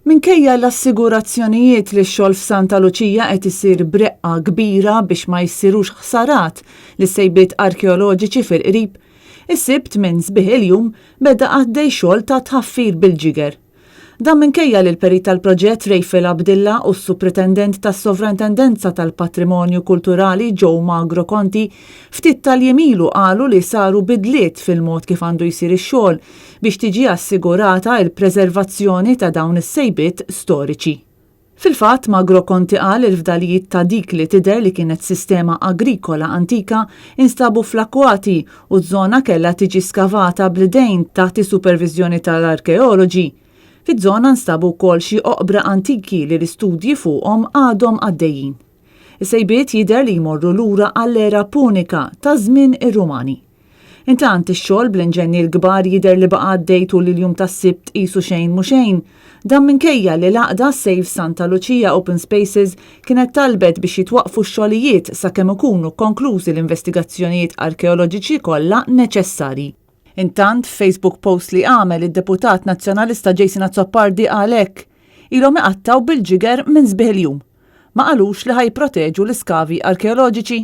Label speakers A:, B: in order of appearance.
A: Minkejja l-assigurazzjonijiet li x-xogħol f'Santa Luċija qed isir breqqa kbira biex ma jsirux ħsarat lis sejbiet arkeoloġiċi fil-qrib, is-Sibt minn sbieħ il-jum beda għaddej xogħol ta' tħaffir bil-ġiger. Dan minkejja li l-perit tal-proġett Rejfel Abdilla u s-Supritendent tas-Sovrintendenza tal-Patrimonju Kulturali Joe Magro Conti ftit tal-jemilu qalu li saru bidliet fil-mod kif għandu jsir ix-xogħol biex tiġi assigurata l-preservazzjoni ta' dawn is-sejbiet storiċi. Fil-fatt Magro Conti qal il-fdalijiet ta' dik li tidher li kienet sistema agrikola antika instabu fl-akkwati u ż-żona kellha tiġi skavata bl-idejn taħt is-supervizjoni tal-arkeoloġi. Fiż-żona nstabu wkoll xi oqbra antiki li l-istudji fuqhom għadhom għaddejjin. Is-sejbiet jidher li jmorru lura għall-era punika ta' żmien ir-Rumani. Intant ix-xogħol bl-inġennier kbar jidher li baqa' għaddej tul il-jum tas-Sibt qisu xejn mhu xejn, dan minkejja li l-għaqda Save Santa Lucia Open Spaces kienet talbet biex jitwaqqfu x-xogħlijiet sakemm ikunu konklużi l-investigazzjonijiet arkeoloġiċi kollha neċessarji. Intant, Facebook post li għamel id-deputat nazzjonalista Jason Azzopardi għalek, ilhom iqattaw bil-ġiger minn sbieħ il-jum. Ma qalux li ħajproteġu l-iskavi arkeoloġiċi.